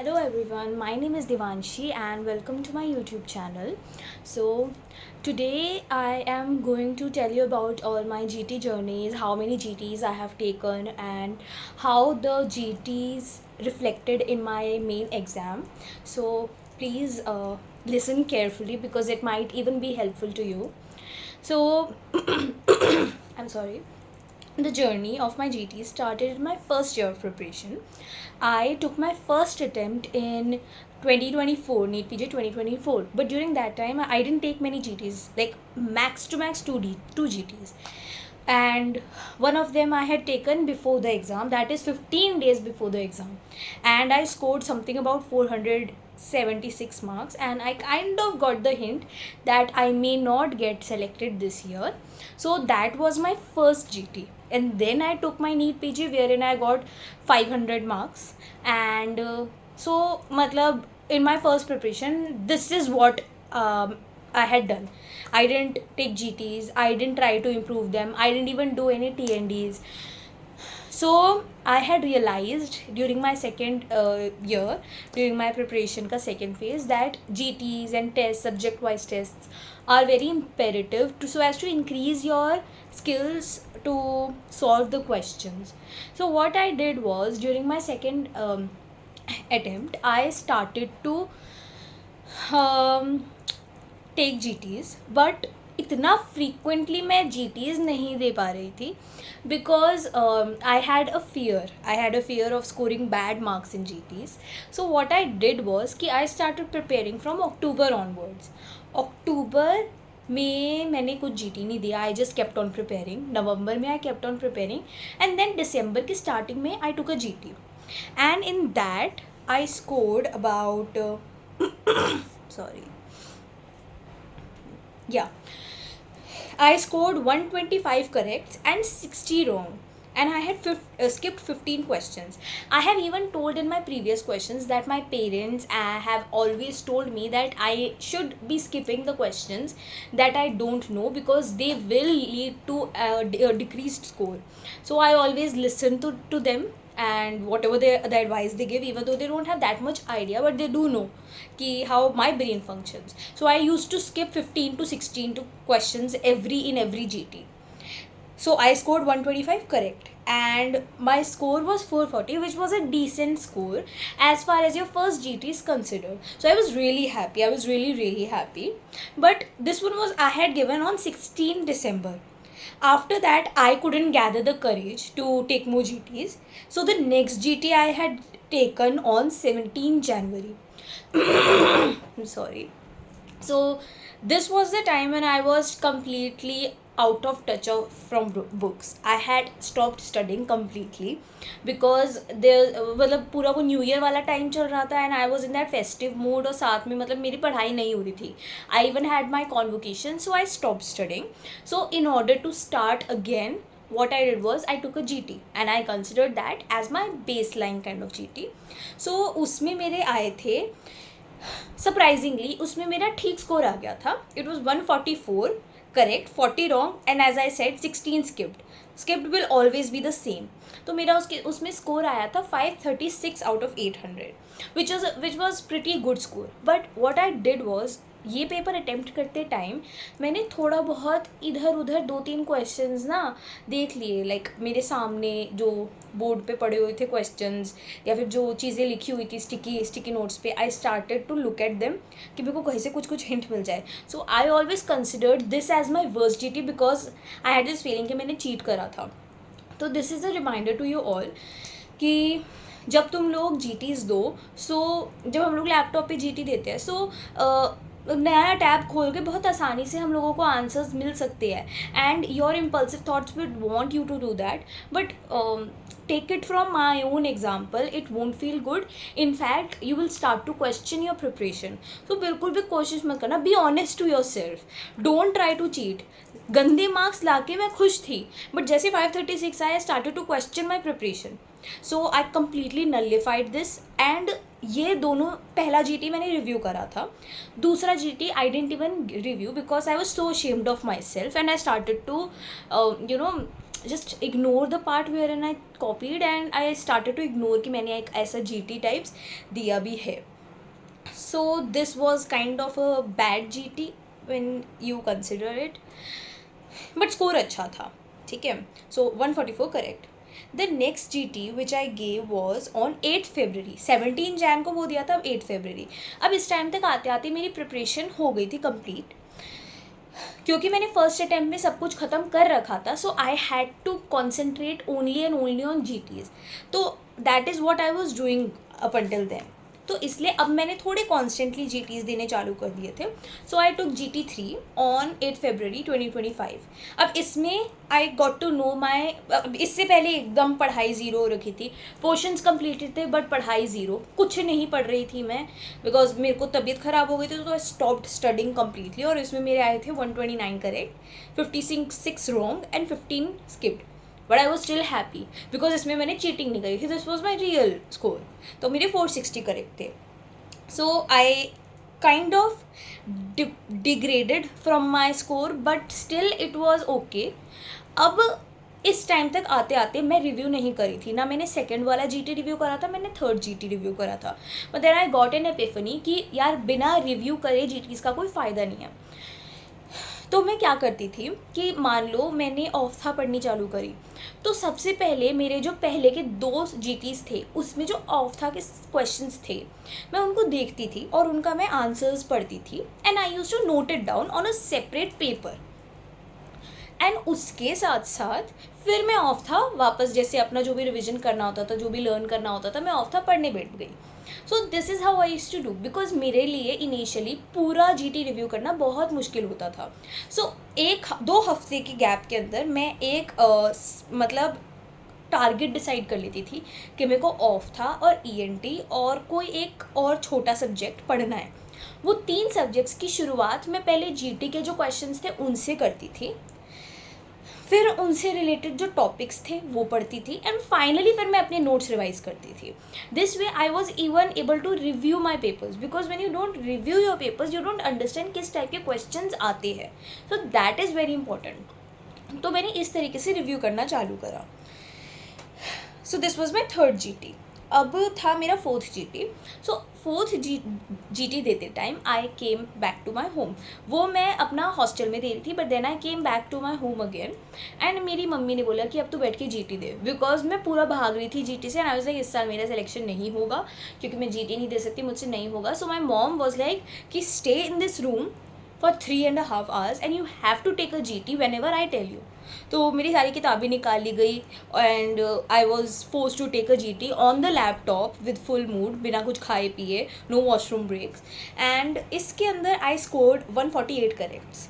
Hello everyone, my name is Devanshi and welcome to my YouTube channel. So today I am going to tell you about all my GT journeys, how many GTs I have taken and how the GTs reflected in my main exam. So please listen carefully because it might even be helpful to you. So I'm sorry. The journey of my GT started in my first year of preparation. I took my first attempt in 2024, NEET PG 2024. But during that time, I didn't take many GTs, like max to max 2 GTs. And one of them I had taken before the exam, that is 15 days before the exam. And I scored something about 476 marks, and I kind of got the hint that I may not get selected this year. So that was my first GT. And then I took my NEET PG wherein I got 500 marks. And so, matlab, in my first preparation, this is what I had done. I didn't take GTs, I didn't try to improve them, I didn't even do any TNDs. So I had realized during my second year, during my preparation ka second phase, that GTs and tests, subject wise tests, are very imperative to so as to increase your skills to solve the questions. So what I did was, during my second attempt, I started to take GTs, but इतना frequently मैं GTs नहीं दे पा रही थी because I had a fear of scoring bad marks in GTs. So what I did was कि I started preparing from October onwards. October में मैंने कुछ GT नहीं दिया, I just kept on preparing. November में I kept on preparing and then December की starting में I took a GT and in that I scored about sorry, yeah, I scored 125 corrects and 60 wrong, and I had skipped 15 questions. I have even told in my previous questions that my parents have always told me that I should be skipping the questions that I don't know because they will lead to a decreased score. So I always listen to them, and whatever the advice they give, even though they don't have that much idea, but they do know ki how my brain functions. So I used to skip 15 to 16 to questions in every GT. So I scored 125 correct, and my score was 440, which was a decent score as far as your first GT is considered. So I was really happy. I was really happy. But this one was I had given on 16 December. After that, I couldn't gather the courage to take more GTs. So the next GT I had taken on 17 January. I'm sorry. So this was the time when I was completely out of touch from books. I had stopped studying completely because मतलब पूरा वो new year वाला time चल रहा था, and I was in that festive mood, और साथ में मतलब मेरी पढ़ाई नहीं हो रही थी. I even had my convocation, so I stop studying. So in order to start again, what I did was I took a GT and I considered that as my baseline kind of GT. So उसमें मेरे आए थे, surprisingly उसमें मेरा ठीक score आ गया था. It was 144 correct, 40 wrong, and as I said 16 skipped will always be the same. तो मेरा उसमें स्कोर आया था 536 out of 800, which was pretty good score. But what I did was, ये पेपर अटेम्प्ट करते टाइम मैंने थोड़ा बहुत इधर उधर 2-3 क्वेश्चंस ना देख लिए, लाइक मेरे सामने जो बोर्ड पे पड़े हुए थे क्वेश्चंस, या फिर जो चीज़ें लिखी हुई थी स्टिकी नोट्स पे, I started to look at them कि मेरे को कहीं से कुछ हिंट मिल जाए. So I always considered this as my worst GT because I had this feeling कि मैंने चीट करा था. तो this is a reminder to you all कि जब तुम लोग GTs दो, सो जब हम लोग लैपटॉप पे GT देते हैं, सो नया टैब खोल के बहुत आसानी से हम लोगों को आंसर्स मिल सकते हैं, and your impulsive thoughts would want you to do that. But take it from my own example, it won't feel good. In fact, you will start to question your preparation. So बिल्कुल भी कोशिश मत करना. Be honest to yourself. Don't try to cheat. गंदे marks लाके मैं खुश थी, बट जैसे 536 आए, I started to question my preparation. So I completely nullified this, and ये दोनों, पहला GT मैंने रिव्यू करा था, दूसरा GT I didn't even review because I was so ashamed of myself and I started to just ignore the part wherein I copied and I started to ignore कि मैंने एक ऐसा GT types दिया भी है. So this was kind of a bad GT when you consider it, but score अच्छा था. ठीक है, so 144 correct. The next GT which I gave was on 8th February. 17 Jan को वो दिया था, 8 February. अब इस टाइम तक आते आते मेरी प्रिपरेशन हो गई थी कंप्लीट, क्योंकि मैंने फर्स्ट अटैम्प्ट में सब कुछ ख़त्म कर रखा था. So I had to concentrate only and only on GTs. तो that is what I was doing up until then. तो इसलिए अब मैंने थोड़े कॉन्स्टेंटली GTs देने चालू कर दिए थे. So I took GT3 on 8 February 2025. अब इसमें I got to know my, इससे पहले एकदम पढ़ाई ज़ीरो हो रखी थी. पोर्शंस कंप्लीटेड थे बट पढ़ाई ज़ीरो, कुछ नहीं पढ़ रही थी मैं, बिकॉज मेरे को तबीयत ख़राब हो गई थी. तो आई स्टॉप्ड स्टडिंग कम्प्लीटली. और इसमें मेरे आए थे 129 correct, 56 wrong and 15 skipped. But I was still happy because इसमें मैंने चीटिंग नहीं करी थी. This was my real score. तो मेरे 460 करेक्ट थे. So I kind of degraded from my score, but still it was okay. अब इस टाइम तक आते आते मैं रिव्यू नहीं करी थी ना. मैंने सेकंड वाला GT रिव्यू करा था, मैंने थर्ड GT रिव्यू करा था. But then I got an epiphany कि यार बिना रिव्यू करे GTs का कोई फ़ायदा नहीं है. तो मैं क्या करती थी कि मान लो मैंने ऑफ्था पढ़नी चालू करी, तो सबसे पहले मेरे जो पहले के 2 GTs थे उसमें जो ऑफ्था के क्वेश्चंस थे मैं उनको देखती थी और उनका मैं आंसर्स पढ़ती थी. And I used to note it down on a separate paper. And उसके साथ साथ फिर मैं ऑफ्था वापस, जैसे अपना जो भी रिविजन करना होता था, जो भी लर्न करना होता था, मैं ऑफ्था पढ़ने बैठ गई. So this is how I used to do, because मेरे लिए इनिशियली पूरा GT रिव्यू करना बहुत मुश्किल होता था. सो 1-2 हफ्ते के गैप के अंदर मैं एक मतलब टारगेट डिसाइड कर लेती थी कि मेरे को ऑफ्था और ENT और कोई एक और छोटा सब्जेक्ट पढ़ना है. वो 3 सब्जेक्ट्स की शुरुआत मैं पहले GT के जो क्वेश्चंस थे उनसे करती थी, फिर उनसे रिलेटेड जो टॉपिक्स थे वो पढ़ती थी, एंड फाइनली फिर मैं अपने नोट्स रिवाइज करती थी. This way I was even able to review my papers, because when you don't review your papers you don't understand किस टाइप के क्वेश्चंस आते हैं. So that is very important. तो मैंने इस तरीके से रिव्यू करना चालू करा. So this was my third GT. अब था मेरा 4th GT. So 4th GT देते time I came back to my home. वो मैं अपना हॉस्टल में दे रही थी, but then I came back to my home again. And मेरी मम्मी ने बोला कि अब तो बैठ के GT दे, बिकॉज मैं पूरा भाग रही थी GT से. एंड आई वाज लाइक इस साल मेरा सिलेक्शन नहीं होगा क्योंकि मैं GT नहीं दे सकती, मुझसे नहीं होगा. सो माई मॉम वॉज लाइक कि stay in this room for 3.5 hours and you have to take a GT whenever I tell you. तो मेरी सारी किताबें निकाल ली गई and I was force to take a GT on the laptop with full mood, बिना कुछ खाए पिए, नो वॉशरूम ब्रेक्स. एंड इसके अंदर आई स्कोर्ड 148 करेक्ट्स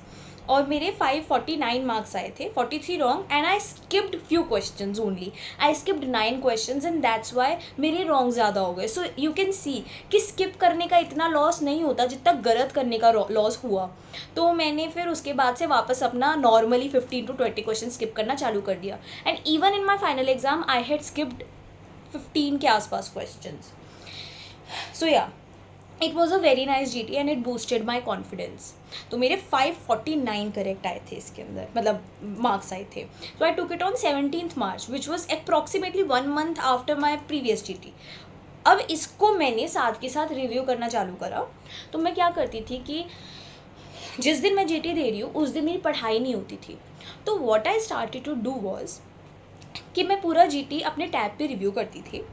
और मेरे 549 मार्क्स आए थे, 43 wrong. And I skipped few questions only. I skipped 9 questions and that's why मेरे रॉन्ग ज़्यादा हो गए. सो यू कैन सी कि स्किप करने का इतना लॉस नहीं होता जितना गलत करने का लॉस हुआ. तो मैंने फिर उसके बाद से वापस अपना नॉर्मली 15 to 20 क्वेश्चन स्किप करना चालू कर दिया. And even in my final exam I had skipped 15 के आसपास क्वेश्चंस. सो या it was a very nice GT and it boosted my confidence. तो मेरे 549 करेक्ट आए थे इसके अंदर, मतलब मार्क्स आए थे. So I took it on 17th March which was approximately 1 month after my previous GT. अब इसको मैंने साथ के साथ रिव्यू करना चालू करा. तो मैं क्या करती थी कि जिस दिन मैं GT दे रही हूँ उस दिन मेरी पढ़ाई नहीं होती थी. तो what I started to do was कि मैं पूरा GT अपने टैब पे रिव्यू करती थी.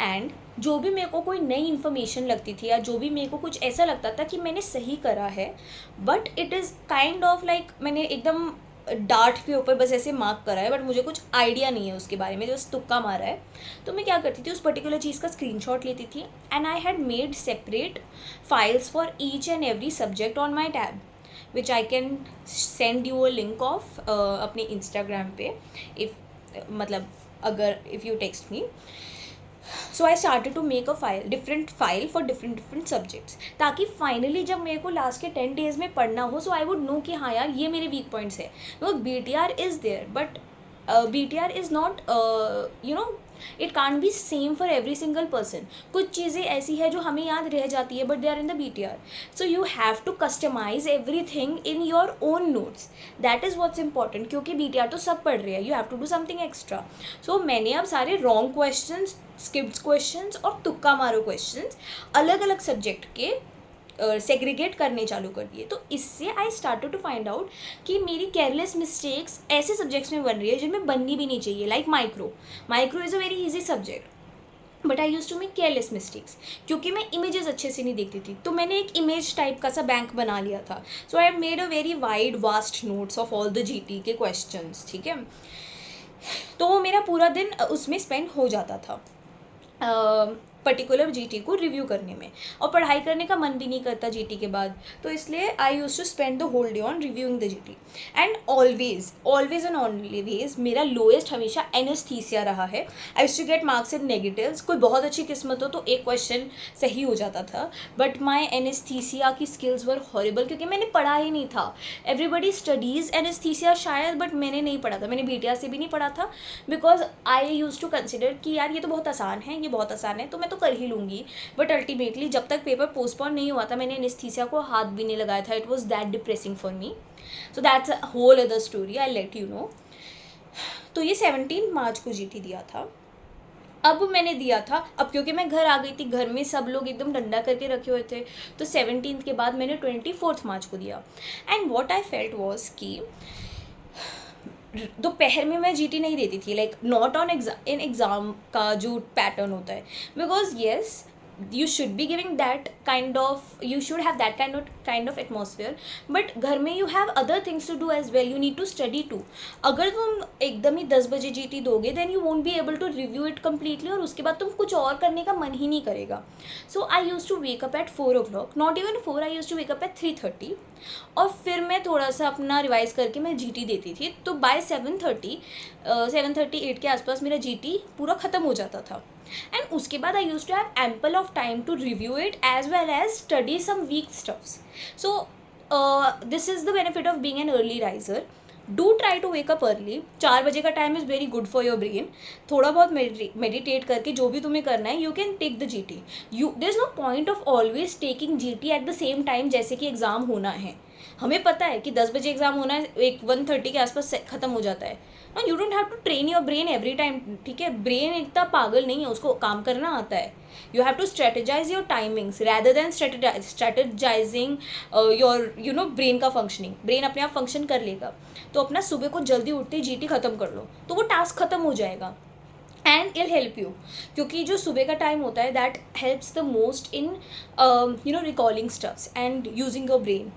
एंड जो भी मेरे को कोई नई इन्फॉर्मेशन लगती थी या जो भी मेरे को कुछ ऐसा लगता था कि मैंने सही करा है, but it is kind of like मैंने एकदम डार्ट के ऊपर बस ऐसे मार्क करा है, बट मुझे कुछ आइडिया नहीं है उसके बारे में, बस तुक्का मारा है. तो मैं क्या करती थी, उस पर्टिकुलर चीज़ का स्क्रीनशॉट लेती थी and I had made separate files for each and every subject on my tab which I can send you a link of अपने इंस्टाग्राम पे, मतलब अगर if you text me. So I started to make a different file for different subjects, ताकि finally जब मेरे को last के 10 days में पढ़ना हो, सो आई वुड नो कि हाँ यार ये मेरे वीक पॉइंट्स है. Because BTR is there, but BTR is not it can't be same for every single person. कुछ चीज़ें ऐसी है जो हमें याद रह जाती है but they are in the BTR. So you have to customize everything in your own notes. That is what's important, क्योंकि BTR तो सब पढ़ रहे हैं. You have to do something extra. So मैंने अब सारे रॉन्ग क्वेश्चन, स्किप्ड क्वेश्चंस और तुक्का मारो क्वेश्चंस अलग अलग सब्जेक्ट के सेग्रीगेट करने चालू कर दिए. तो इससे I started to find out कि मेरी केयरलेस मिस्टेक्स ऐसे सब्जेक्ट्स में बन रही है जिनमें बननी भी नहीं चाहिए. Like micro is a very easy subject but I use to make careless mistakes, क्योंकि मैं इमेजेस अच्छे से नहीं देखती थी. तो मैंने एक इमेज टाइप का सा बैंक बना लिया था. So I have made a very wide vast notes of all the GT के क्वेश्चंस. ठीक है, तो वो मेरा पूरा दिन उसमें स्पेंड हो जाता था पर्टिकुलर GT को रिव्यू करने में, और पढ़ाई करने का मन भी नहीं करता GT के बाद. तो इसलिए I use to spend the whole day on reviewing the GT. And always and always मेरा लोएस्ट हमेशा एनेस्थीसिया रहा है. I use to get marks in negatives. कोई बहुत अच्छी किस्मत हो तो एक क्वेश्चन सही हो जाता था, बट माई एनेस्थीसिया की स्किल्स वर हॉरिबल, क्योंकि मैंने पढ़ा ही नहीं था. एवरीबडी स्टडीज़ एनेस्थीसिया शायद, बट मैंने नहीं पढ़ा था. मैंने BTR से भी नहीं पढ़ा था, because I use to consider कि यार ये तो बहुत आसान है, ये बहुत आसान है, तो मैं तो कर ही लूँगी. बट अल्टीमेटली जब तक पेपर पोस्टपोन नहीं हुआ था मैंने एनेस्थीसिया को हाथ भी नहीं लगाया था. It was that depressing for me. So that's a whole other story, I let you know. तो ये 17 मार्च को GT दिया था. अब मैंने दिया था, अब क्योंकि मैं घर आ गई थी, घर में सब लोग एकदम डंडा करके रखे हुए थे, तो 17 के बाद मैंने 24 मार्च को दिया. And what I felt was कि दोपहर में मैं GT नहीं देती थी, लाइक नॉट ऑन एग्ज़ाम का जो पैटर्न होता है, because yes you should be giving that kind of, you should have that kind of atmosphere, but घर में you have other things to do as well. You need to study too. अगर तुम एकदम ही 10 बजे GT दोगे then you won't be able to review it completely, और उसके बाद तुम कुछ और करने का मन ही नहीं करेगा. So I used to wake up at 4 o'clock, not even 4, I used to wake up at 3:30, और फिर मैं थोड़ा सा अपना रिवाइज करके मैं GT देती थी. तो बाय 7:38 के आसपास मेरा GT पूरा ख़त्म हो जाता था. एंड उसके बाद I use to have ample of time to review it as well as study some weak stuffs. So this is the benefit of being an early riser. Do try to wake up early. 4 बजे का time is very good for your brain. थोड़ा बहुत meditate करके जो भी तुम्हें करना है you can take the GT. There is no point of always taking GT at the same time जैसे कि एग्ज़ाम होना है. हमें पता है कि 10 बजे एग्ज़ाम होना है, 1:30 के आसपास ख़त्म हो जाता है. No, you don't have to train your brain every time. ठीक है, ब्रेन इतना पागल नहीं है, उसको काम करना आता है. You have to strategize your timings rather than strategizing your brain का फंक्शनिंग. ब्रेन अपने आप फंक्शन कर लेगा. तो अपना सुबह को जल्दी उठते ही GT ख़त्म कर लो, तो वो टास्क ख़त्म हो जाएगा. एंड इल हेल्प यू, क्योंकि जो सुबह का टाइम होता है that helps the most in recalling stuffs and using your brain.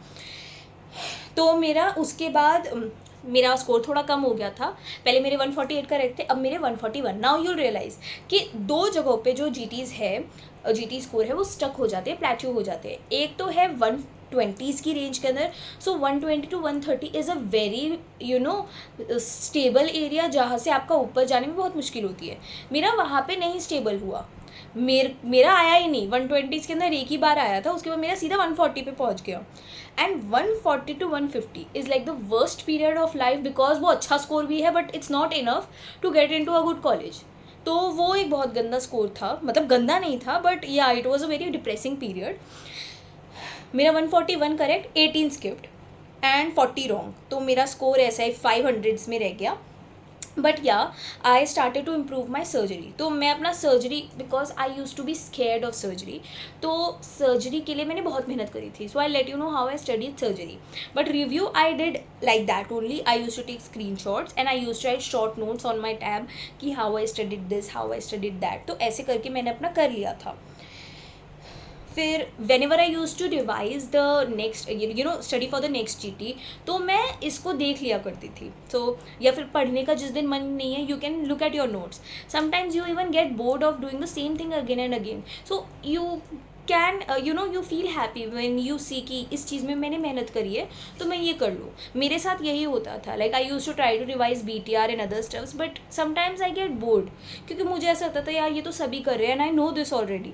तो मेरा उसके बाद मेरा स्कोर थोड़ा कम हो गया था. पहले मेरे 148 करेक्ट थे, अब मेरे 141. नाउ यूल रियलाइज़ कि 2 जगहों पे जो GTs है, GT स्कोर है, वो स्टक हो जाते हैं, प्लेट्यू हो जाते हैं. एक तो है 120s की रेंज के अंदर. सो 120 to 130 is a very stable area जहाँ से आपका ऊपर जाने में बहुत मुश्किल होती है. मेरा वहाँ पे नहीं स्टेबल हुआ. मेरा आया ही नहीं. 120s के अंदर एक ही बार आया था, उसके बाद मेरा सीधा 140 पे पहुँच गया. And 140 to 150 is like the worst period of life, because वो अच्छा स्कोर भी है but it's not enough to get into a good college. तो वो एक बहुत गंदा स्कोर था, मतलब गंदा नहीं था बट या it was a very depressing period. मेरा 141 करेक्ट, 18 स्किप्ड एंड 40 रॉन्ग. तो मेरा स्कोर ऐसा ही 500s में रह गया. बट या I started to improve my surgery. तो मैं अपना surgery, because I use to be scared of surgery, तो सर्जरी के लिए मैंने बहुत मेहनत करी थी. So I let you know how I studied surgery. But review I did like that only. I use to take screen shots and I use to write short notes on my tab कि how I studied this, how I studied that. तो ऐसे करके मैंने अपना कर लिया था. फिर whenever I use to revise the next study for the next GT, तो मैं इसको देख लिया करती थी. सो या फिर पढ़ने का जिस दिन मन नहीं है, you can look at your notes. Sometimes you even get bored of doing the same thing again and again. So you can you feel happy when you see कि इस चीज़ में मैंने मेहनत करी है तो मैं ये कर लूँ. मेरे साथ यही होता था. Like I use to try to revise BTR and other stuffs, but sometimes I get bored, क्योंकि मुझे ऐसा होता था यार ये तो सभी कर रहे हैं and I know this already.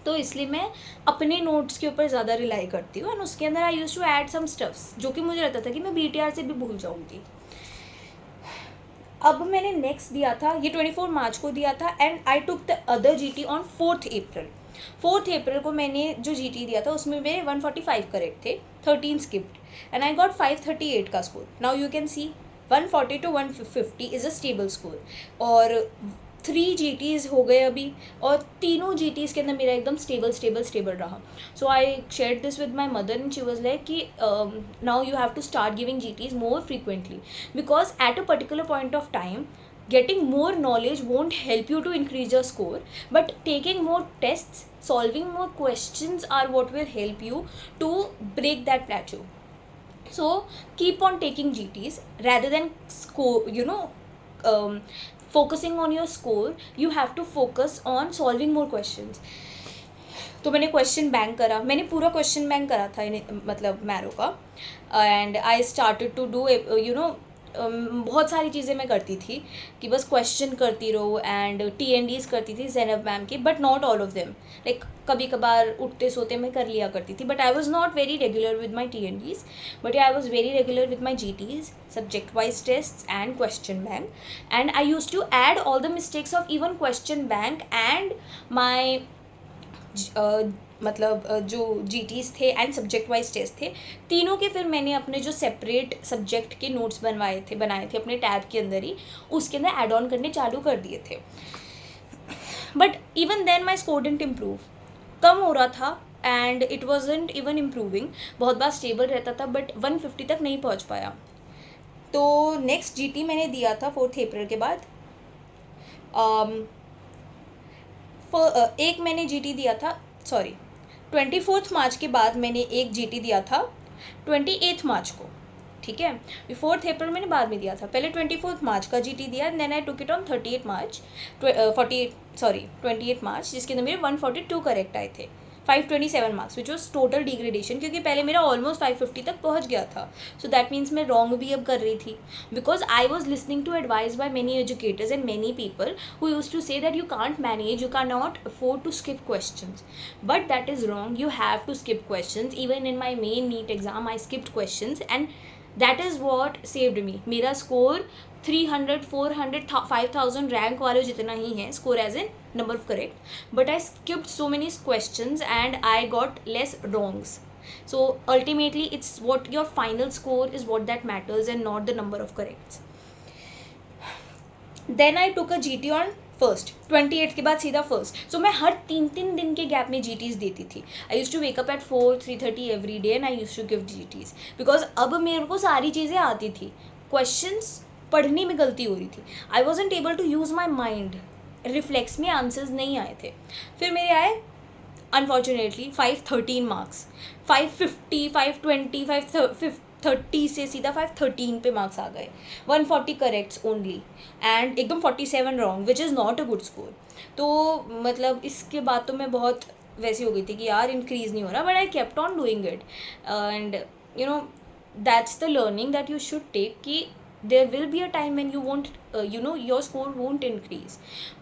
तो इसलिए मैं अपने नोट्स के ऊपर ज़्यादा रिलाई करती हूँ. एंड उसके अंदर I use to add some stuffs जो कि मुझे लगता था कि मैं BTR से भी भूल जाऊँगी. अब मैंने नेक्स्ट दिया था, ये 24 मार्च को दिया था, and I took the other GT on 4th April. 4th अप्रैल को मैंने जो GT दिया था उसमें मेरे 145 करेक्ट थे, 13 स्किप्ड, एंड आई गॉट 538 का score. Now you can C 140 to 150 is a stable score. और 3 GTs हो गए अभी, और तीनों GTs के अंदर मेरा एकदम स्टेबल रहा। So I shared this with my mother and she was like कि now you have to start giving GTs more frequently, because at a particular point of time getting more knowledge won't help you to increase your score, but taking more tests, solving more questions are what will help you to break that plateau. So keep on taking GTs rather than score, focusing on your score. You have to focus on solving more questions. तो मैंने question bank करा, मैंने पूरा question bank करा था मतलब marrow का, and I started to do बहुत सारी चीज़ें मैं करती थी कि बस क्वेश्चन करती रहो, एंड TNDs करती थी ज़ैनब मैम की, but not all of them. Like कभी कभार उठते सोते मैं कर लिया करती थी, but I was not very regular with my TNDs, but I was very regular with my GTs, subject wise test and question bank, and I use to add all the mistakes of even question bank and my जो GTs थे and subject wise test थे, तीनों के फिर मैंने अपने जो separate subject के नोट्स बनाए थे अपने टैब के अंदर ही, उसके अंदर ऐड ऑन करने चालू कर दिए थे। But even then my score didn't improve, कम हो रहा था, and it wasn't even improving, बहुत बार स्टेबल रहता था, बट 150 तक नहीं पहुँच पाया। तो नेक्स्ट GT मैंने दिया था 4th अप्रैल के बाद। एक मैंने GT दिया था, 24th मार्च के बाद मैंने एक GT दिया था 28th मार्च को, ठीक है। 4th अप्रैल मैंने बाद में दिया था, पहले 24th मार्च का GT दिया, then I took it on 28 मार्च, जिसके अंदर मेरे 142 करेक्ट आए थे, 527 marks, which was total degradation, क्योंकि पहले मेरा ऑलमोस्ट 550 तक पहुंच गया था। सो दैट मीन्स मैं रॉन्ग भी अब कर रही थी, because I was listening to advice by many educators and many people who use to say that you can't manage, you can not afford to skip questions, but that is wrong, you have to skip questions. Even in my main NEET exam I skipped questions, and that is what saved me. मेरा score 300, 400, 5000 rank वाले जितना ही है score as in number of correct, but I skipped so many questions and I got less wrongs. So ultimately it's what your final score is what that matters and not the number of corrects. Then I took a GT on 1st, 28th के बाद सीधा 1st. So मैं हर 3 दिन के gap में GTs देती थी. I used to wake up at 4, 3:30 every day and I used to give GTs because अब मेरे को सारी चीज़ें आती थी, questions पढ़ने में गलती हो रही थी, I wasn't able to use my mind, reflex में आंसर्स नहीं आए थे। फिर मेरे आए अनफॉर्चुनेटली 513 मार्क्स, 550, 520, 530 से सीधा 513 पे मार्क्स आ गए, 140 करेक्ट्स ओनली, एंड एकदम 47 wrong, which is not a good score. तो मतलब इसके बाद तो मैं बहुत वैसी हो गई थी कि यार इंक्रीज़ नहीं हो रहा, but I kept on doing it, and that's the learning that you should take कि there will be a time when you won't your score won't increase,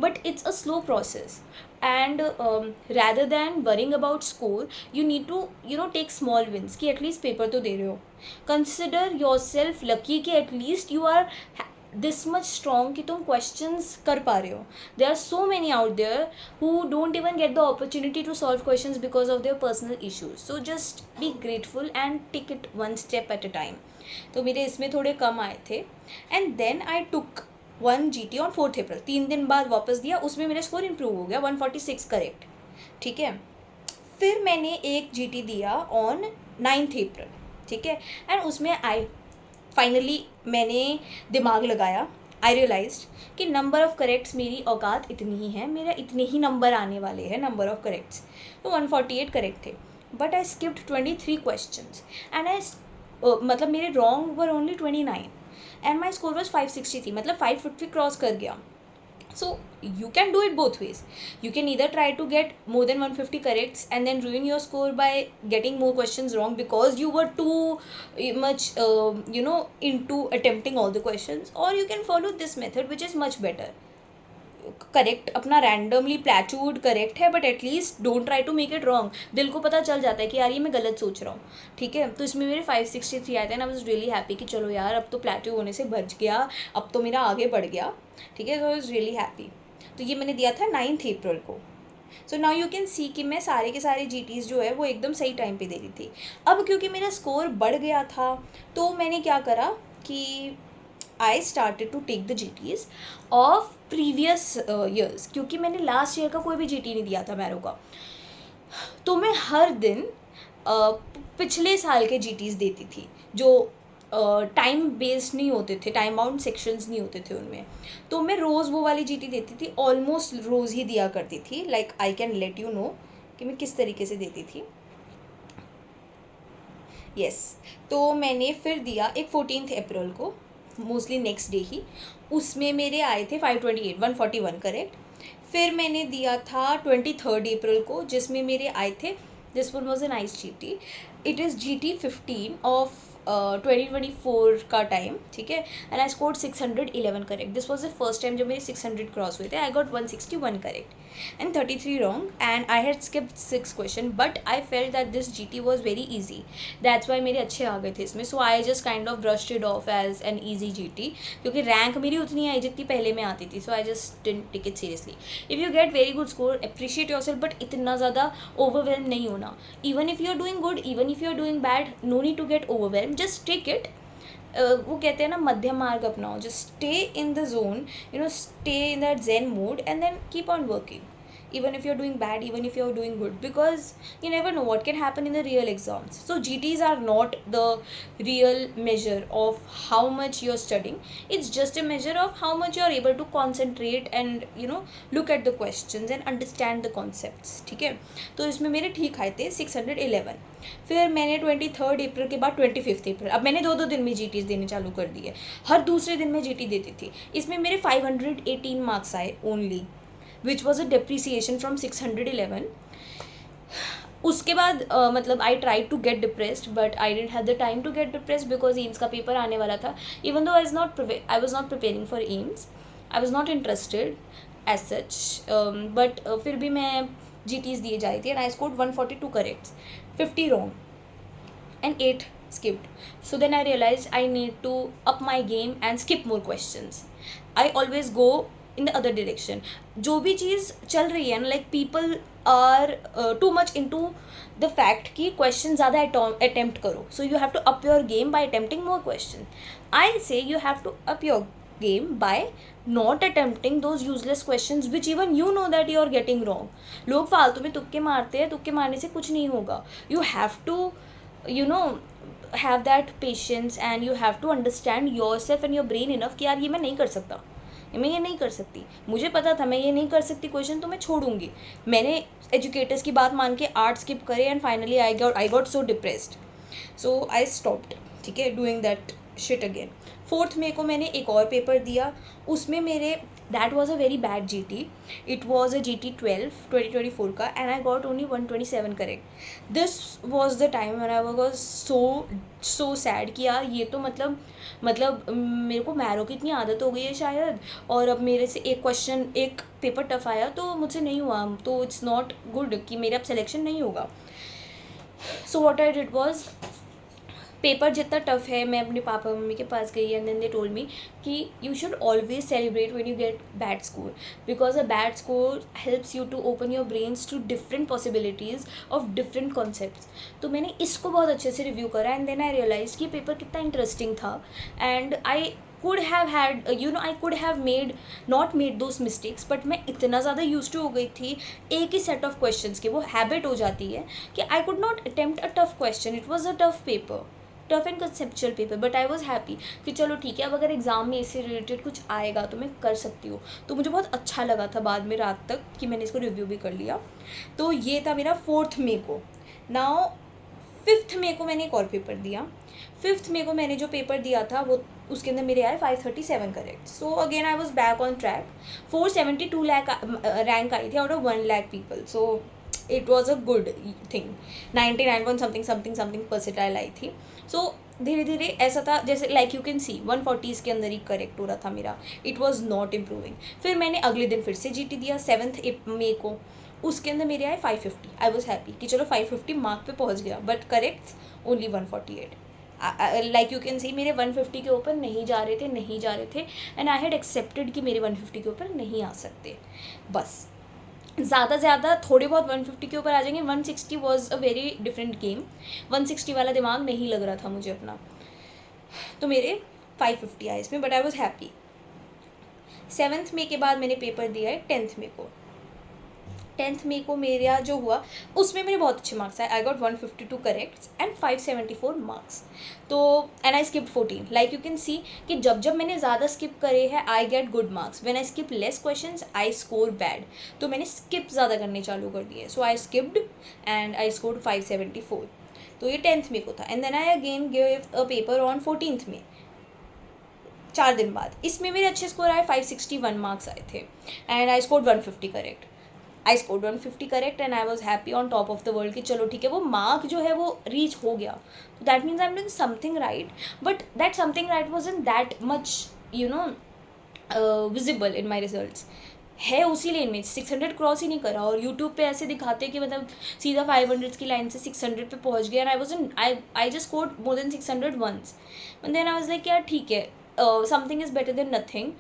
but it's a slow process, and rather than worrying about score, you need to take small wins कि at least paper तो दे रहे हो। consider yourself lucky कि at least you are this much strong कि तुम questions कर पा रहे हो। there are so many out there who don't even get the opportunity to solve questions because of their personal issues, so just be grateful and take it one step at a time। तो मेरे इसमें थोड़े कम आए थे, and then I took 1 GT on 4th April, 3 दिन बाद वापस दिया, उसमें मेरा स्कोर इम्प्रूव हो गया, 146 करेक्ट, ठीक है। फिर मैंने एक GT दिया ऑन 9th अप्रैल, ठीक है, एंड उसमें फाइनली मैंने दिमाग लगाया, आई रियलाइज्ड कि नंबर ऑफ़ करेक्ट्स मेरी औकात इतनी ही है, मेरा इतने ही नंबर आने वाले हैं नंबर ऑफ़ करेक्ट्स, तो 148 करेक्ट थे, but I skipped 23 questions and मतलब मेरे wrong were only 29 and my score was 560 थी, मतलब 550 क्रॉस कर गया। So you can do it both ways. You can either try to get more than 150 corrects and then ruin your score by getting more questions wrong because you were too much into attempting all the questions, or you can follow this method which is much better. Correct अपना randomly plateaued correct है, but at least don't try to make it wrong. दिल को पता चल जाता है कि यार ये मैं गलत सोच रहा हूँ. ठीक है, तो इसमें मेरे 563 आए थे ना. आई वॉज रियली हैप्पी कि चलो यार अब तो प्लेटू होने से बच गया, अब तो मेरा आगे बढ़ गया. ठीक है, तो आई वॉज रियली हैप्पी. तो ये मैंने दिया था 9 अप्रैल को. So now you can see कि मैं सारे के सारे GTs जो है वो एकदम सही टाइम पे दे रही थी. अब क्योंकि मेरा स्कोर बढ़ गया था तो मैंने क्या करा कि I started to take the GTs of previous years. क्योंकि मैंने लास्ट ईयर का कोई भी GT नहीं दिया था मैरो का, तो मैं हर दिन पिछले साल के GTs देती थी जो टाइम बेस्ड नहीं होते थे, टाइम बाउंड सेक्शंस नहीं होते थे उनमें. तो मैं रोज़ वो वाली GT देती थी, ऑलमोस्ट रोज़ ही दिया करती थी. Like I can let you no कि मैं किस तरीके से देती थी. यस, तो मैंने फिर दिया एक 14 अप्रैल को, मोस्टली नेक्स्ट डे ही. उसमें मेरे आए थे 528, 141 करेक्ट. फिर मैंने दिया था 23 अप्रैल को, जिसमें मेरे आए थे, this one was a nice GT. It is GT 15 of 2024 का टाइम. ठीक है, and I scored 611 correct. This was the first time जब मेरे 600 क्रॉस हुए थे. I got 161 correct and 33 wrong, and I had skipped 6 question, but I felt that this GT was very easy. That's why मेरे अच्छे आ गए थे इसमें. सो I just kind of brushed it off as an easy GT, क्योंकि rank मेरी उतनी आई जितनी पहले में आती थी. So I just didn't take it seriously. If you get very good score, appreciate yourself, but इतना ज़्यादा ओवरवेल्म नहीं होना. Even if you are doing good, even if you are doing bad, no need to get overwhelm. Just take it. वो कहते हैं ना, मध्यम मार्ग अपनाओ. Just stay in the zone, stay in that zen mode and then keep on working. Even if you're doing bad, even if you're doing good, because you never know what can happen in the real exams. So GTs are not the real measure of how much you're studying. It's just a measure of how much you're able to concentrate and look at the questions and understand the concepts. ठीक है, तो इसमें मेरे ठीक आए थे 611. फिर मैंने 23 अप्रैल के बाद 25 अप्रैल, अब मैंने 2 दिन में GTs देने चालू कर दिए. हर दूसरे दिन में GT देती थी. इसमें मेरे 518 मार्क्स आए only, which was a depreciation from 611. उसके बाद मतलब I try to get depressed, but I didn't have the time to get depressed because AIIMS का पेपर आने वाला था. Even though I was not preparing for AIIMS, I was not interested as such, but फिर भी मैं GTs दिए जा रही थी. And I scored 142 corrects, 50 wrong and 8 skipped. So then I realized I need to up my game and skip more questions. I always go in the other direction. जो भी चीज़ चल रही है ना, like people are too much into the fact कि question ज़्यादा attempt करो. So you have to up your game by attempting more question. I say you have to up your game by not attempting those useless questions which even you know that you are getting wrong. लोग फालतू में तुक्के मारते हैं, तुक्के मारने से कुछ नहीं होगा. You have to have that patience and you have to understand yourself and your brain enough कि यार ये मैं नहीं कर सकता, मैं ये नहीं कर सकती. मुझे पता था मैं ये नहीं कर सकती क्वेश्चन, तो मैं छोड़ूंगी. मैंने एजुकेटर्स की बात मान के आर्ट स्किप करे and finally I got so depressed. So I stopped. ठीक है, डूइंग दैट शिट अगेन. 4 मई को मैंने एक और पेपर दिया. उसमें मेरे that was a very bad GT. It was a GT 12 2024 का, and I got only 127 correct. This was the time when I was so sad कि यार ये तो मतलब मेरे को मैरो की इतनी आदत हो गई है शायद, और अब मेरे से एक पेपर टफ आया तो मुझसे नहीं हुआ, तो इट्स नॉट गुड कि मेरा अब सिलेक्शन नहीं होगा. So what I did was, paper जितना टफ है, मैं अपने पापा मम्मी के पास गई and then they told me कि you should always celebrate when you get bad score, because a bad score helps you to open your brains to different possibilities of different concepts. तो मैंने इसको बहुत अच्छे से रिव्यू करा and then I realize कि paper कितना interesting था. And I could have had I could have not made those mistakes, but मैं इतना ज़्यादा यूज टू हो गई थी एक ही सेट ऑफ क्वेश्चंस की, वो हैबिट हो जाती है कि I could not attempt a tough question. It was a tough paper, tough and conceptual paper, but I was happy कि चलो ठीक है, अब अगर एग्जाम में इससे रिलेटेड कुछ आएगा तो मैं कर सकती हूँ. तो मुझे बहुत अच्छा लगा था बाद में रात तक कि मैंने इसको रिव्यू भी कर लिया. तो ये था मेरा 4 मई को. नाउ 5 मई को मैंने एक और पेपर दिया. 5 मई को मैंने जो पेपर दिया था वो उसके अंदर मेरे आए 537 correct. So again I was back on track. 472 lakh rank आई थी out of 1 lakh people. So it was a good thing. 99 point something something something percentile आई थी. सो धीरे धीरे ऐसा था जैसे लाइक यू कैन सी 140 के अंदर ही करेक्ट हो रहा था मेरा. It was not improving. फिर मैंने अगले दिन फिर से GT दिया 7 मई को. उसके अंदर मेरे आए 550. आई वॉज हैप्पी कि चलो 550 मार्क पे पहुंच गया. But correct only 148. Like you can सी मेरे 150 के ऊपर नहीं जा रहे थे. एंड आई हैड एक्सेप्टेड कि मेरे 150 के ऊपर नहीं आ सकते. बस ज़्यादा से ज़्यादा थोड़े बहुत 150 के ऊपर आ जाएंगे. 160 was a very different game. 160 वाला दिमाग नहीं लग रहा था मुझे अपना. तो मेरे 550 आए इसमें. But I was happy. 7 मई के बाद मैंने पेपर दिया है 10 मई को. 10 मई को मेरा जो हुआ उसमें मेरे बहुत अच्छे मार्क्स आए. I got 152 corrects and 574 marks. तो and I skip 14. Like you can see कि जब मैंने ज़्यादा स्किप करे हैं I get good marks. When I skip less questions I score bad. तो मैंने स्किप ज़्यादा करने चालू कर दिए. So I skipped and I scored 574. तो ये 10 मई को था. And then I again give a paper on 14 मई, 4 दिन बाद. इसमें मेरे अच्छे स्कोर आए. 561 मार्क्स आए थे and I scored 150 correct. I scored 150 correct and I was happy on top of the world कि चलो ठीक है वो मार्क जो है वो रीच हो गया. तो that means I am doing something right. But that something right was in that much visible in my results. है उसी लेन में 600 क्रॉस ही नहीं करा. और यूट्यूब पे ऐसे दिखाते कि मतलब सीधा 500 की लाइन से 600 पे पहुंच गया. And I was in I just scored more than 600 once. And then I was like यार ठीक है, something is better than nothing.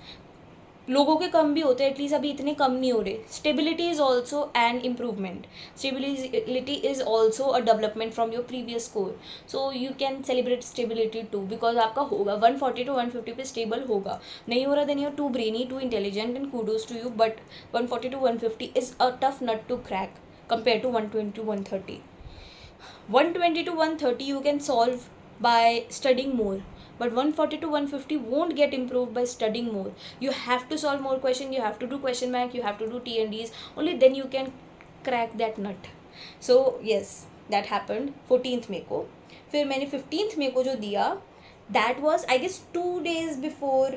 लोगों के कम भी होते हैं, एटलीस्ट अभी इतने कम नहीं हो रहे. Stability is also an improvement. Stability is also a development from your previous score. So you can celebrate stability too because आपका होगा 140 to 150 पे स्टेबल होगा. नहीं हो रहा then you are too brainy, too intelligent and kudos to you. But 140 to 150 is a tough nut to crack compare to 120 to 130. 120 to 130 you can solve by studying more. But 140 to 150 won't get improved by studying more. You have to solve more questions, you have to do question bank, you have to do T&Ds. Only then you can crack that nut. So yes, that happened 14th May को. फिर मैंने 15th May को जो दिया, that was I guess 2 days before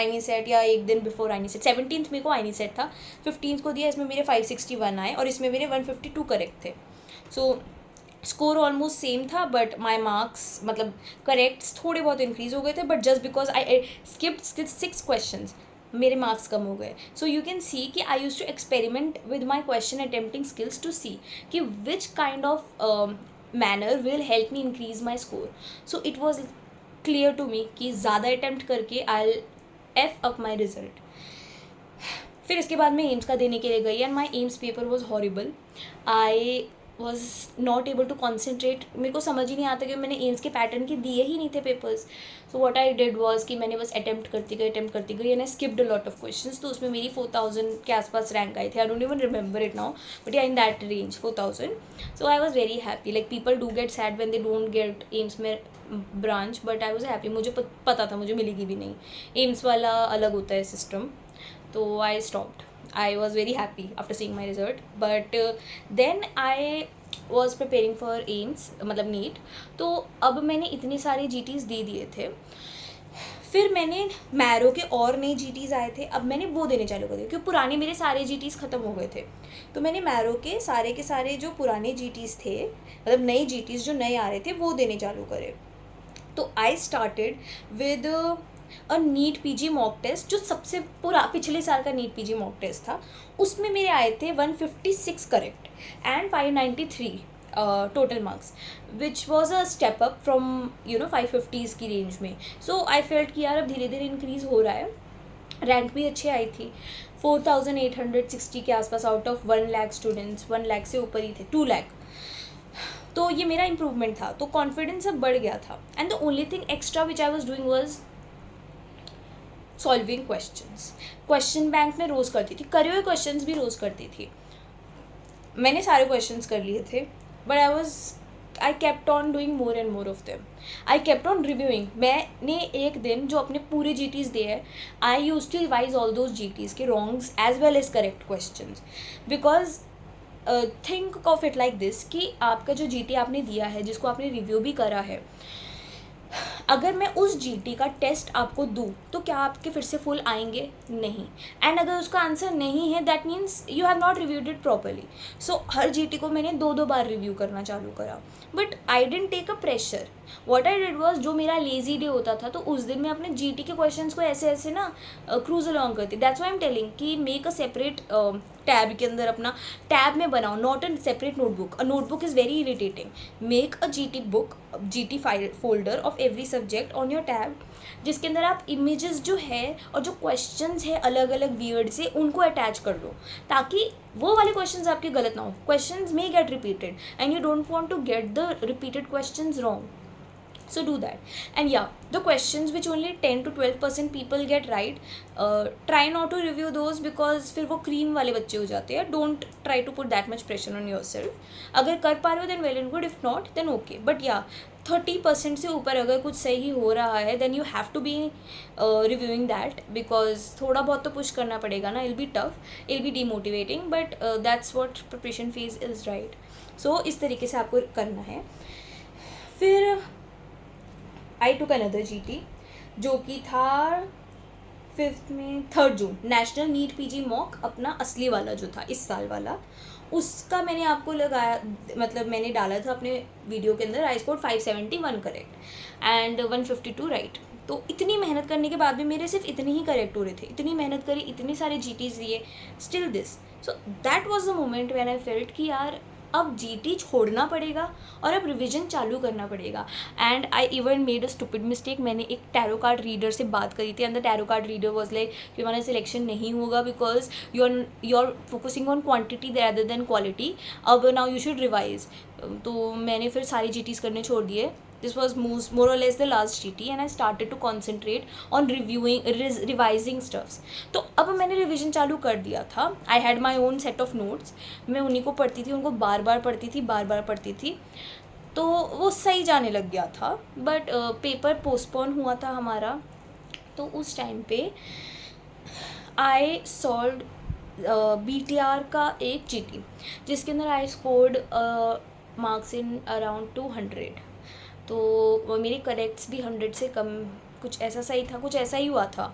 INESET या एक दिन before INESET. 17th May को INESET था. 15th को दिया. इसमें मेरे 561 आए और इसमें मेरे 152 करेक्ट थे. सो स्कोर ऑलमोस्ट सेम था बट माई मार्क्स मतलब करेक्ट्स थोड़े बहुत इंक्रीज हो गए थे. But just because I skipped 6 questions मेरे मार्क्स कम हो गए. सो यू कैन सी कि I use to experiment with my question attempting skills to see कि which kind of manner will help me increase my score. So it was clear to me कि ज़्यादा attempt करके I F up my result. फिर इसके बाद मैं AIIMS का देने के लिए गई and my AIIMS paper was horrible. I was not able to concentrate. मेरे को समझ ही नहीं आता कि मैंने एम्स के पैटर्न के दिए ही नहीं थे papers. So what I did was कि मैंने बस अटेम्प्ट करती गई and I skipped a lot of questions. तो उसमें मेरी 4000 के आसपास रैंक आई थी. I don't even remember it now but या in that range 4000. So I was very happy. Like people do get sad when they don't get AIIMS में branch but I was happy. मुझे पता था मुझे मिलेगी भी नहीं. एम्स वाला अलग होता है सिस्टम. तो I stopped. I was very happy after seeing my result. But then I was preparing for AIMS मतलब NEET. तो अब मैंने इतने सारे GTs दे दिए थे. फिर मैंने मैरो के और नए GTs आए थे. अब मैंने वो देने चालू कर दिए क्योंकि पुराने मेरे सारे GTs ख़त्म हो गए थे. तो मैंने मैरो के सारे जो पुराने GTs थे मतलब नए GTs जो नए आ रहे थे वो देने चालू करे. तो I started with a NEET PG mock test जो सबसे पिछले साल का नीट PG मॉक टेस्ट था. उसमें मेरे आए थे 156 correct and 593 total marks which was a step up from 550s की रेंज में. सो आई फेल्ट कि यार अब धीरे धीरे इंक्रीज़ हो रहा है. रैंक भी अच्छी आई थी 4860 के आसपास out of 1 lakh students. 1 lakh से ऊपर ही थे, 2 लाख. तो ये मेरा इंप्रूवमेंट था. तो कॉन्फिडेंस अब बढ़ गया था. And the only thing extra which I was doing was solving questions. Question bank में रोज़ करती थी. करे हुए क्वेश्चंस भी रोज़ करती थी. मैंने सारे क्वेश्चंस कर लिए थे but I kept on doing more and more of them. I kept on reviewing. मैंने एक दिन जो अपने पूरे GTs दिए हैं I use to revise all those GTs के wrongs as well as correct questions. Because think of it like this कि आपका जो GT आपने दिया है जिसको आपने रिव्यू भी करा है अगर मैं उस जीटी का टेस्ट आपको दूँ तो क्या आपके फिर से फुल आएंगे? नहीं। एंड अगर उसका आंसर नहीं है that means you have not reviewed it properly. So हर जीटी को मैंने 2-2 बार रिव्यू करना चालू करा, but I didn't take a pressure. What I did was, जो मेरा लेजी डे होता था तो उस दिन मैं अपने जीटी के क्वेश्चंस को ऐसे ऐसे ना क्रूज अलॉन्ग करती। That's why I am telling कि मेक अ सेपरेट टैब के अंदर अपना टैब में बनाओ, not a separate notebook. A notebook is very irritating. Make a GT book, GT file folder of every subject on your tab, जिसके अंदर आप images जो है और जो क्वेश्चंस है अलग अलग वियर्ड से उनको अटैच कर दो, ताकि वो वाले क्वेश्चंस आपके गलत ना हो। Questions may get repeated and you don't want to get the repeated questions wrong. So do that. And yeah, the questions which only 10 to 12% people get right, try not to review those because फिर वो cream वाले बच्चे हो जाते हैं. Don't try to put that much pressure on yourself. अगर कर पा रहे हो then well and good, if not then okay. But yeah, 30% से ऊपर अगर कुछ सही हो रहा है then you have to be reviewing that, because थोड़ा बहुत तो push करना पड़ेगा ना. It'll be tough, it'll be demotivating, but that's what preparation phase is, right? So इस तरीके से आपको करना है. फिर आई टुक अनदर जीटी जो कि था 3 जून, नेशनल नीट पीजी मॉक, अपना असली वाला जो था इस साल वाला, उसका मैंने आपको लगाया, मतलब मैंने डाला था अपने वीडियो के अंदर I scored 571 correct and 152 right. तो इतनी मेहनत करने के बाद भी मेरे सिर्फ इतने ही करेक्ट हो रहे थे. इतनी मेहनत करी, इतने सारे जीटीज दिए, still this. So that was the moment when I felt कि यार अब जीटी छोड़ना पड़ेगा और अब रिवीजन चालू करना पड़ेगा. And I even made a stupid mistake. मैंने एक टैरो कार्ड रीडर से बात करी थी and the tarot card reader was like कि हमारा सिलेक्शन नहीं होगा because you are focusing on quantity rather than quality. अब नाउ यू शुड रिवाइज. तो मैंने फिर सारी जीटीज़ करने छोड़ दिए. This was more or less the last GT and I started to concentrate on revising stuffs. तो अब मैंने रिविज़न चालू कर दिया था. I had my own set of notes. मैं उन्हीं को पढ़ती थी, उनको बार बार पढ़ती थी. तो वो सही जाने लग गया था. बट पेपर पोस्टपोन हुआ था हमारा, तो उस टाइम पे आई सॉल्व BTR का एक GT जिसके अंदर I scored marks in around 200. तो मेरे करेक्ट्स भी 100 से कम, कुछ ऐसा सही था, कुछ ऐसा ही हुआ था.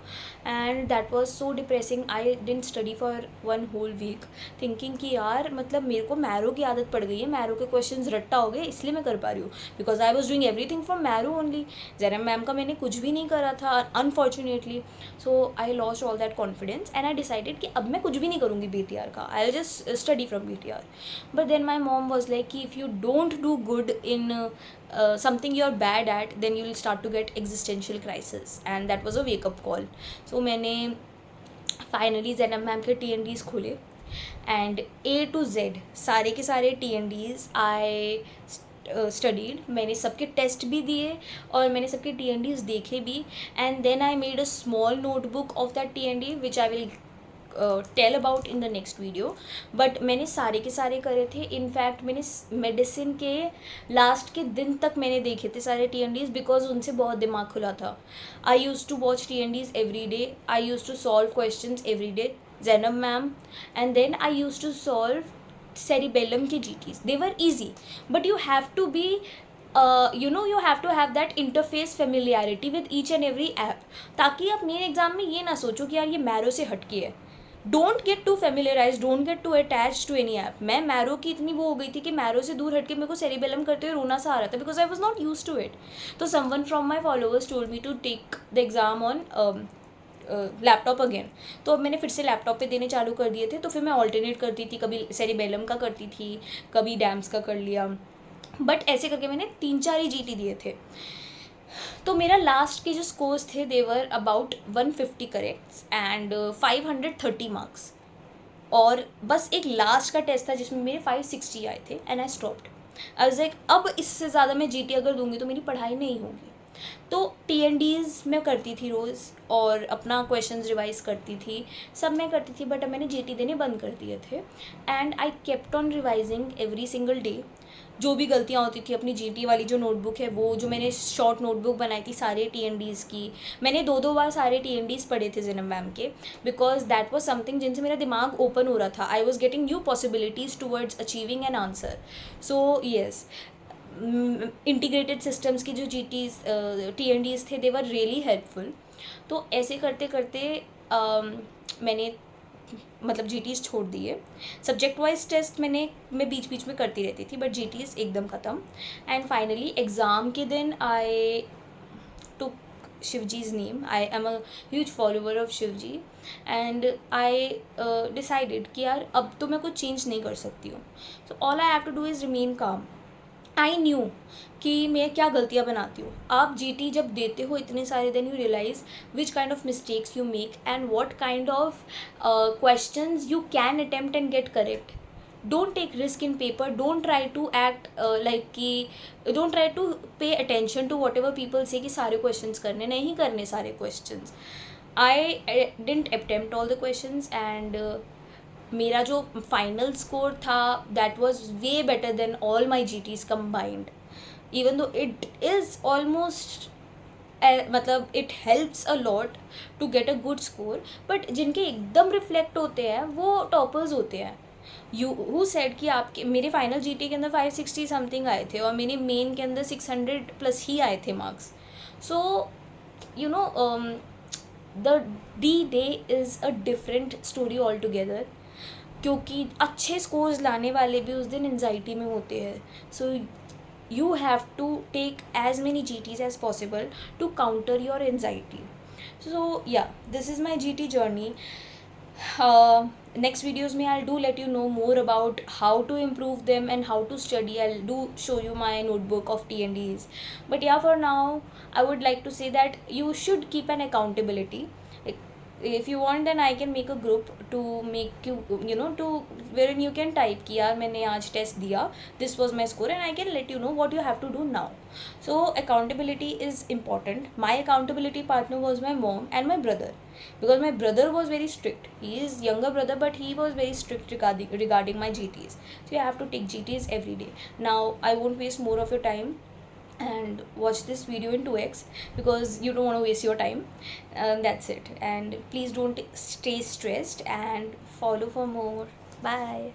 And that was so depressing. I didn't study for 1 whole week thinking कि यार मतलब मेरे को मैरो की आदत पड़ गई है, मैरो के क्वेश्चंस रट्टा हो गए इसलिए मैं कर पा रही हूँ, because I was doing everything for Marrow only. जैरम मैम का मैंने कुछ भी नहीं करा था unfortunately. So I lost all that confidence and I decided कि अब मैं कुछ भी नहीं करूँगी BTR का. I will just study from BTR. But then my mom was like कि if you don't do good in something you're bad at, then you'll start to get existential crisis, and that was a wake up call. So मैंने finally Zainab ma'am के TNDs खोले and A to Z सारे के सारे TNDs I studied. मैंने सबके test भी दिए और मैंने सबके TNDs देखे भी. And then I made a small notebook of that TND which I will tell about in the next video. But मैंने सारे के सारे करे थे. इनफैक्ट मैंने मेडिसिन के लास्ट के दिन तक मैंने देखे थे सारे TNDs बिकॉज उनसे बहुत दिमाग खुला था. I use to watch TNDs every day. I use to solve questions every day, Zainab ma'am. And then I use to solve cerebellum के GTs. They were easy, but you have to be you have to have that interface familiarity with each and every app, ताकि आप मेरे exam में ये ना सोचो कि यार ये मैरो से हटके है. Don't get to familiarize, don't get to attach to any app. मैं मैरो की इतनी वो हो गई थी कि मैरो से दूर हटके मेरे को सेरिबेलम करते हुए रोना सा आ रहा था because I was not use to it. तो someone from my followers told me to take the exam on laptop again. तो अब मैंने फिर से लैपटॉप पे देने चालू कर दिए थे. तो फिर मैं ऑल्टरनेट करती थी, कभी सेरिबेलम का करती थी, कभी डैम्स का कर लिया. बट ऐसे करके मैंने 3-4 ही GT दिए थे. तो मेरा लास्ट के जो स्कोर्स थे दे were about 150 corrects and 530 marks. और बस एक लास्ट का टेस्ट था जिसमें मेरे 560 आए थे and I stopped. I was like अब इससे ज़्यादा मैं GT अगर दूंगी तो मेरी पढ़ाई नहीं होगी. तो TNDs मैं करती थी रोज़ और अपना क्वेश्चंस रिवाइज करती थी, सब मैं करती थी. बट अब मैंने GT देने बंद कर दिए थे and I kept on revising every single day. जो भी गलतियाँ होती थी अपनी GT वाली जो नोटबुक है वो, जो मैंने शॉर्ट नोटबुक बनाई थी सारे TNDs की, मैंने 2-2 बार सारे TNDs पढ़े थे ज़ैनब मैम के, बिकॉज दैट वॉज समथिंग जिनसे मेरा दिमाग ओपन हो रहा था. I was getting new possibilities towards achieving an answer. So yes, integrated systems की जो TNDs थे, दे वर रियली हेल्पफुल. तो ऐसे करते करते मैंने मतलब GTs छोड़ दिए. सब्जेक्ट वाइज टेस्ट मैं बीच बीच में करती रहती थी, बट GTs एकदम ख़त्म. एंड फाइनली एग्ज़ाम के दिन आई took Shivji's name. I am a huge follower of Shivji, and I decided कि यार अब तो मैं कुछ चेंज नहीं कर सकती हूँ. So all I have to do is remain calm. I knew कि मैं क्या गलतियाँ बनाती हूँ. आप GT जब देते हो इतने सारे, then you realize which kind of mistakes you make and what kind of questions you can attempt and get correct. Don't take risk in paper. Don't try to act like कि don't try to pay attention to whatever people say कि सारे questions करने, नहीं करने सारे questions. I didn't attempt all the questions, and मेरा जो final score था that was way better than all my GTs combined. Even though it is almost मतलब it helps a lot to get a good score, but जिनके एकदम reflect होते हैं वो toppers होते हैं. हु सेड कि आपके मेरे फाइनल GT के अंदर 560 समथिंग आए थे और मेरे मेन के अंदर 600+ ही आए थे marks. So you know the D-Day is a different story all together, क्योंकि अच्छे स्कोर्स लाने वाले भी उस दिन एंजाइटी में होते हैं. सो you have to take as many GTs as possible to counter your anxiety. So yeah, this is my GT journey. Next videos में I'll do let you know more about how to improve them and how to study. I'll do show you my notebook of TNDs. But yeah, for now I would like to say that you should keep an accountability. If you want, then I can make a group to make you to wherein you can type कि यार मैंने आज test दिया, this was my score, and I can let you know what you have to do now. So accountability is important. My accountability partner was my mom and my brother, because my brother was very strict. He is younger brother, but he was very strict regarding my GTs. So you have to take GTs every day. Now I won't waste more of your time and watch this video in 2x, because you don't want to waste your time. That's it, and please don't stay stressed and follow for more. Bye.